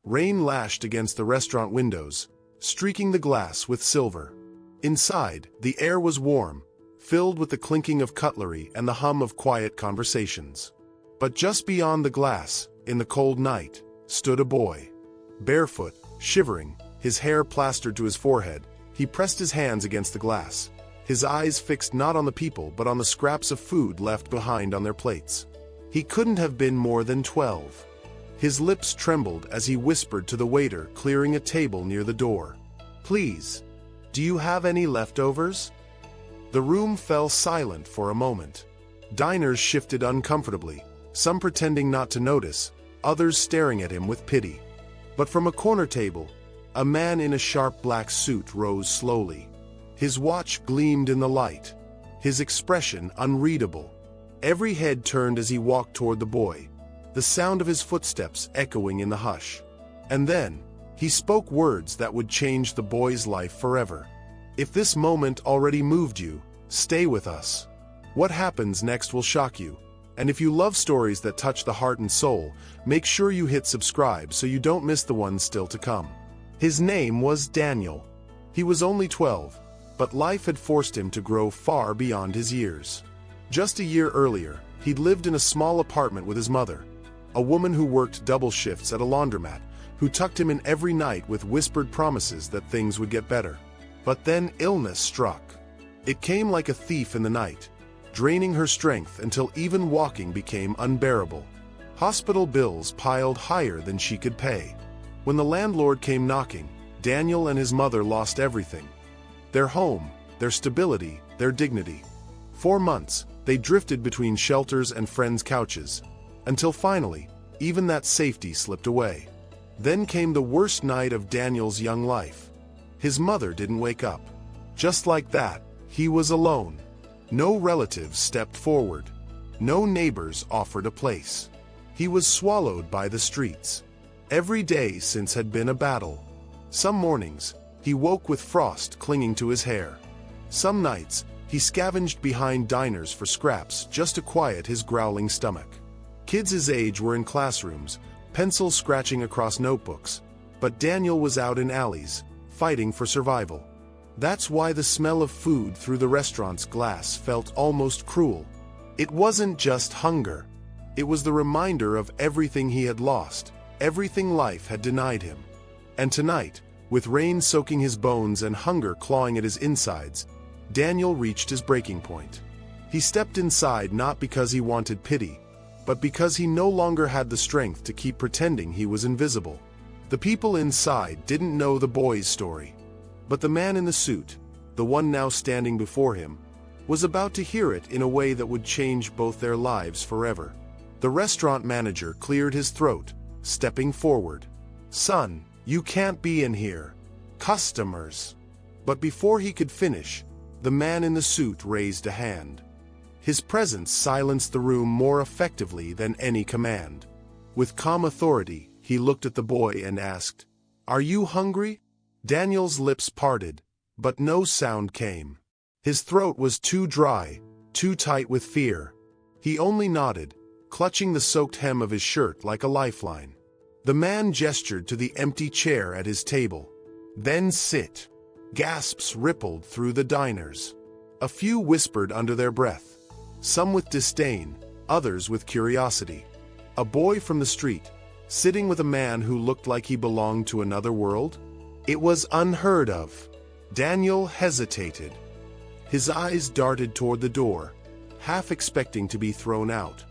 Rain lashed against the restaurant windows, streaking the glass with silver. Inside, the air was warm, filled with the clinking of cutlery and the hum of quiet conversations. But just beyond the glass, in the cold night, stood a boy. Barefoot, shivering, his hair plastered to his forehead, he pressed his hands against the glass, his eyes fixed not on the people but on the scraps of food left behind on their plates. He couldn't have been more than 12. His lips trembled as he whispered to the waiter clearing a table near the door. "Please, do you have any leftovers?" The room fell silent for a moment. Diners shifted uncomfortably, some pretending not to notice, others staring at him with pity. But from a corner table, a man in a sharp black suit rose slowly. His watch gleamed in the light, his expression unreadable. Every head turned as he walked toward the boy, the sound of his footsteps echoing in the hush. And then, he spoke words that would change the boy's life forever. If this moment already moved you, stay with us. What happens next will shock you. And if you love stories that touch the heart and soul, make sure you hit subscribe so you don't miss the ones still to come. His name was Daniel. He was only 12, but life had forced him to grow far beyond his years. Just a year earlier, he'd lived in a small apartment with his mother, a woman who worked double shifts at a laundromat, who tucked him in every night with whispered promises that things would get better. But then illness struck. It came like a thief in the night, draining her strength until even walking became unbearable. Hospital bills piled higher than she could pay. When the landlord came knocking, Daniel and his mother lost everything. Their home, their stability, their dignity. 4 months, they drifted between shelters and friends' couches, until finally, even that safety slipped away. Then came the worst night of Daniel's young life. His mother didn't wake up. Just like that, he was alone. No relatives stepped forward. No neighbors offered a place. He was swallowed by the streets. Every day since had been a battle. Some mornings, he woke with frost clinging to his hair. Some nights, he scavenged behind diners for scraps just to quiet his growling stomach. Kids his age were in classrooms, pencils scratching across notebooks, but Daniel was out in alleys, fighting for survival. That's why the smell of food through the restaurant's glass felt almost cruel. It wasn't just hunger. It was the reminder of everything he had lost, everything life had denied him. And tonight, with rain soaking his bones and hunger clawing at his insides, Daniel reached his breaking point. He stepped inside not because he wanted pity, but because he no longer had the strength to keep pretending he was invisible. The people inside didn't know the boy's story. But the man in the suit, the one now standing before him, was about to hear it in a way that would change both their lives forever. The restaurant manager cleared his throat, stepping forward. "Son, you can't be in here. Customers." But before he could finish, the man in the suit raised a hand. His presence silenced the room more effectively than any command. With calm authority, he looked at the boy and asked, "Are you hungry?" Daniel's lips parted, but no sound came. His throat was too dry, too tight with fear. He only nodded, clutching the soaked hem of his shirt like a lifeline. The man gestured to the empty chair at his table. "Then sit." Gasps rippled through the diners. A few whispered under their breath, some with disdain, others with curiosity. A boy from the street, sitting with a man who looked like he belonged to another world? It was unheard of. Daniel hesitated. His eyes darted toward the door, half expecting to be thrown out.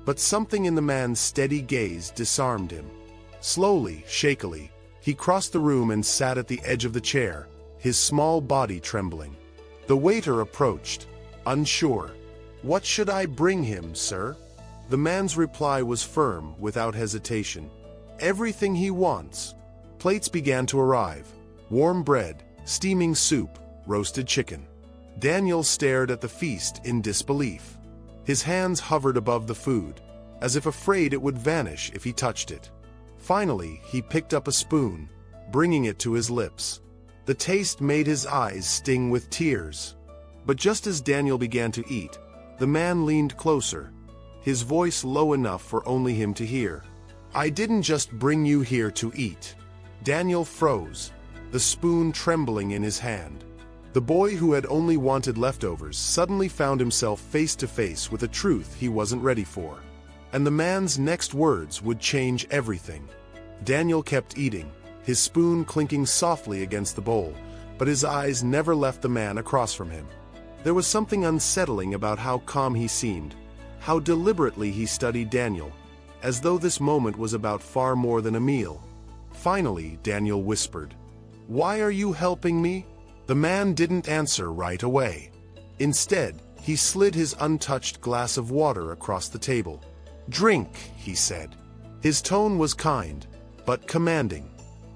But something in the man's steady gaze disarmed him. Slowly, shakily, he crossed the room and sat at the edge of the chair, his small body trembling. The waiter approached, unsure. "What should I bring him, sir?" The man's reply was firm, without hesitation. "Everything he wants." Plates began to arrive. Warm bread, steaming soup, roasted chicken. Daniel stared at the feast in disbelief. His hands hovered above the food, as if afraid it would vanish if he touched it. Finally, he picked up a spoon, bringing it to his lips. The taste made his eyes sting with tears. But just as Daniel began to eat, the man leaned closer, his voice low enough for only him to hear. I didn't just bring you here to eat. Daniel froze, the spoon trembling in his hand. The boy who had only wanted leftovers suddenly found himself face to face with a truth he wasn't ready for. And the man's next words would change everything. Daniel kept eating, his spoon clinking softly against the bowl, but his eyes never left the man across from him. There was something unsettling about how calm he seemed, how deliberately he studied Daniel, as though this moment was about far more than a meal. Finally, Daniel whispered, "Why are you helping me?" The man didn't answer right away. Instead, he slid his untouched glass of water across the table. "Drink," he said. His tone was kind, but commanding.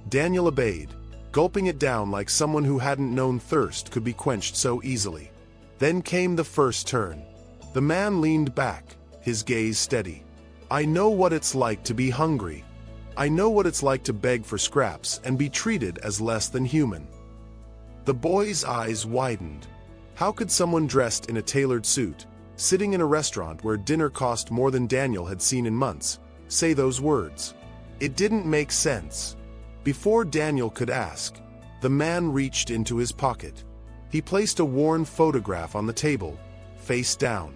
Daniel obeyed, gulping it down like someone who hadn't known thirst could be quenched so easily. Then came the first turn. The man leaned back, his gaze steady. "I know what it's like to be hungry. I know what it's like to beg for scraps and be treated as less than human." The boy's eyes widened. How could someone dressed in a tailored suit, sitting in a restaurant where dinner cost more than Daniel had seen in months, say those words? It didn't make sense. Before Daniel could ask, the man reached into his pocket. He placed a worn photograph on the table, face down.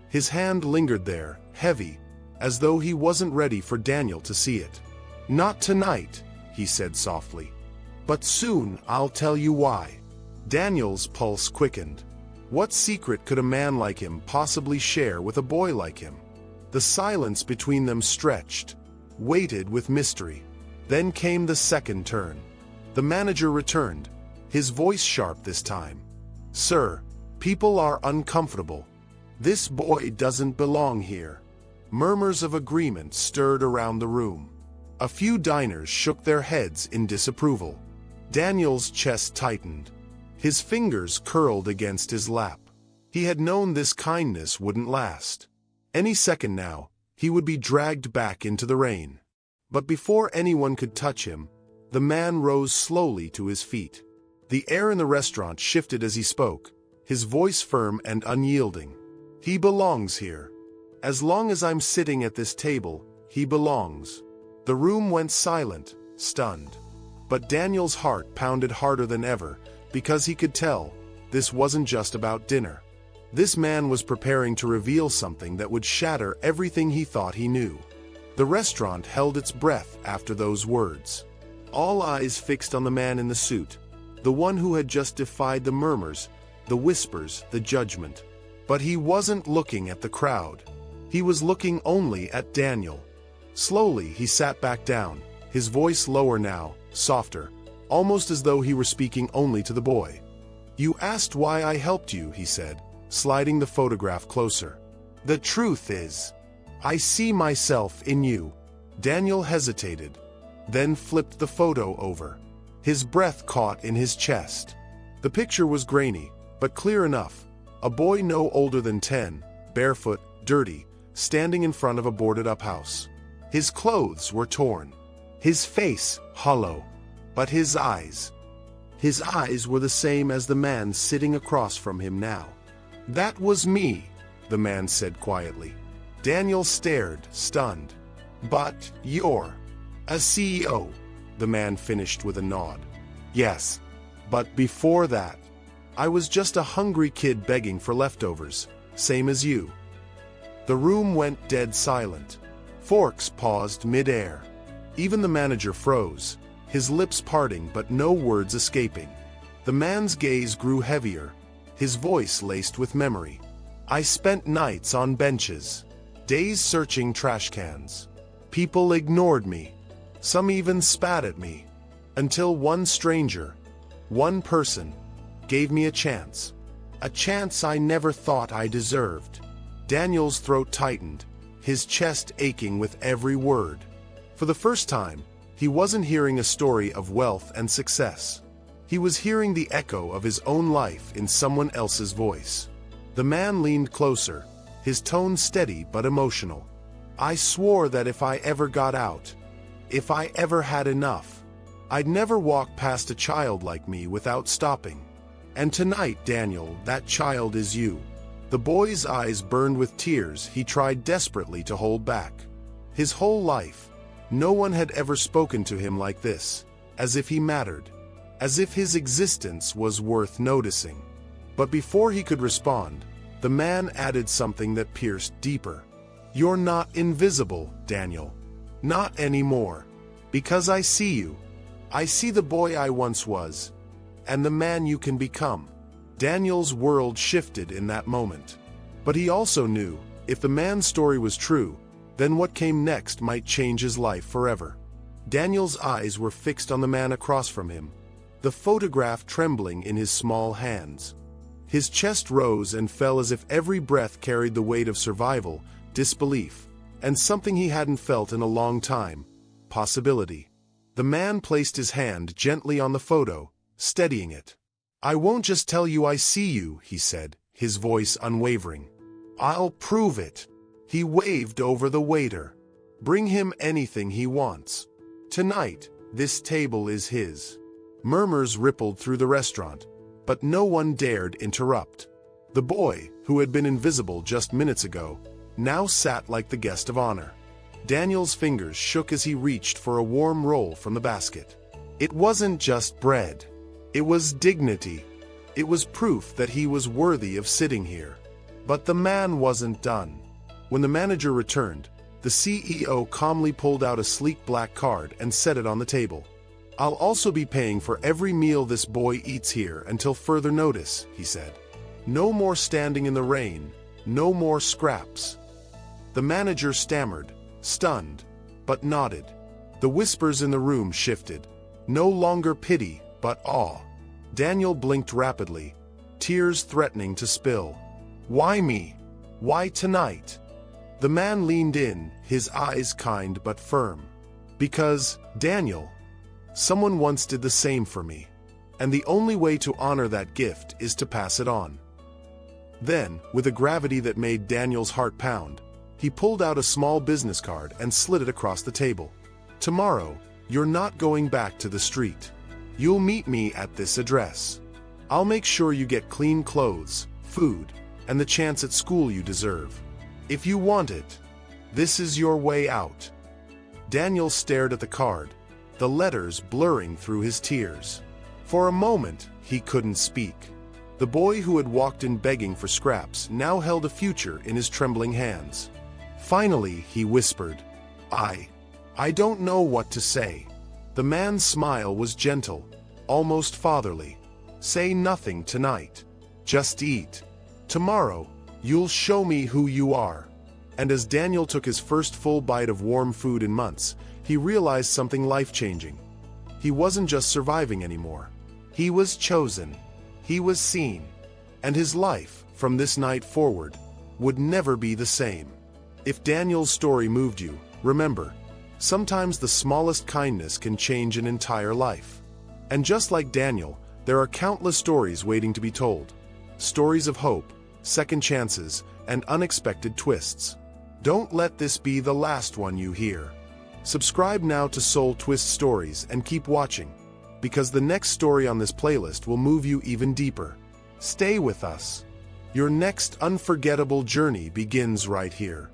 His hand lingered there, heavy, as though he wasn't ready for Daniel to see it. "Not tonight," he said softly. "But soon I'll tell you why." Daniel's pulse quickened. What secret could a man like him possibly share with a boy like him? The silence between them stretched, weighted with mystery. Then came the second turn. The manager returned, his voice sharp this time. "Sir, people are uncomfortable. This boy doesn't belong here." Murmurs of agreement stirred around the room. A few diners shook their heads in disapproval. Daniel's chest tightened. His fingers curled against his lap. He had known this kindness wouldn't last. Any second now, he would be dragged back into the rain. But before anyone could touch him, the man rose slowly to his feet. The air in the restaurant shifted as he spoke, his voice firm and unyielding. "He belongs here. As long as I'm sitting at this table, he belongs." The room went silent, stunned. But Daniel's heart pounded harder than ever, because he could tell, this wasn't just about dinner. This man was preparing to reveal something that would shatter everything he thought he knew. The restaurant held its breath after those words. All eyes fixed on the man in the suit, the one who had just defied the murmurs, the whispers, the judgment. But he wasn't looking at the crowd. He was looking only at Daniel. Slowly, he sat back down, his voice lower now, softer, almost as though he were speaking only to the boy. "You asked why I helped you," he said, sliding the photograph closer. "The truth is, I see myself in you." Daniel hesitated, then flipped the photo over. His breath caught in his chest. The picture was grainy, but clear enough. A boy no older than 10, barefoot, dirty, standing in front of a boarded-up house. His clothes were torn, his face hollow, but his eyes were the same as the man sitting across from him now. "That was me," the man said quietly. Daniel stared, stunned. "But you're a CEO," the man finished with a nod. "Yes, but before that, I was just a hungry kid begging for leftovers, same as you." The room went dead silent. Forks paused mid-air. Even the manager froze, his lips parting but no words escaping. The man's gaze grew heavier, his voice laced with memory. "I spent nights on benches, days searching trash cans. People ignored me. Some even spat at me. Until one stranger, one person, gave me a chance. A chance I never thought I deserved." Daniel's throat tightened, his chest aching with every word. For the first time, he wasn't hearing a story of wealth and success. He was hearing the echo of his own life in someone else's voice. The man leaned closer, his tone steady but emotional. "I swore that if I ever got out, if I ever had enough, I'd never walk past a child like me without stopping. And tonight, Daniel, that child is you." The boy's eyes burned with tears he tried desperately to hold back. His whole life, No one had ever spoken to him like this, as if he mattered, as if his existence was worth noticing. But before he could respond, the man added something that pierced deeper. "You're not invisible, Daniel. Not anymore. Because I see you. I see the boy I once was, and the man you can become." Daniel's world shifted in that moment. But he also knew, if the man's story was true, then what came next might change his life forever. Daniel's eyes were fixed on the man across from him, the photograph trembling in his small hands. His chest rose and fell as if every breath carried the weight of survival, disbelief, and something he hadn't felt in a long time: possibility. The man placed his hand gently on the photo, steadying it. "I won't just tell you I see you," he said, his voice unwavering. "I'll prove it." He waved over the waiter. "Bring him anything he wants. Tonight, this table is his." Murmurs rippled through the restaurant, but no one dared interrupt. The boy, who had been invisible just minutes ago, now sat like the guest of honor. Daniel's fingers shook as he reached for a warm roll from the basket. It wasn't just bread. It was dignity. It was proof that he was worthy of sitting here. But the man wasn't done. When the manager returned, the CEO calmly pulled out a sleek black card and set it on the table. "I'll also be paying for every meal this boy eats here until further notice," he said. "No more standing in the rain, no more scraps." The manager stammered, stunned, but nodded. The whispers in the room shifted. No longer pity, but awe. Daniel blinked rapidly, tears threatening to spill. "Why me? Why tonight?" The man leaned in, his eyes kind but firm. "Because, Daniel, someone once did the same for me, and the only way to honor that gift is to pass it on." Then, with a gravity that made Daniel's heart pound, he pulled out a small business card and slid it across the table. "Tomorrow, you're not going back to the street. You'll meet me at this address. I'll make sure you get clean clothes, food, and the chance at school you deserve. If you want it, this is your way out." Daniel stared at the card, the letters blurring through his tears. For a moment, he couldn't speak. The boy who had walked in begging for scraps now held a future in his trembling hands. Finally, he whispered, I don't know what to say." The man's smile was gentle, almost fatherly. "Say nothing tonight. Just eat. Tomorrow, you'll show me who you are." And as Daniel took his first full bite of warm food in months, he realized something life-changing. He wasn't just surviving anymore. He was chosen. He was seen. And his life, from this night forward, would never be the same. If Daniel's story moved you, remember, sometimes the smallest kindness can change an entire life. And just like Daniel, there are countless stories waiting to be told. Stories of hope, second chances, and unexpected twists. Don't let this be the last one you hear. Subscribe now to Soul Twist Stories and keep watching, because the next story on this playlist will move you even deeper. Stay with us. Your next unforgettable journey begins right here.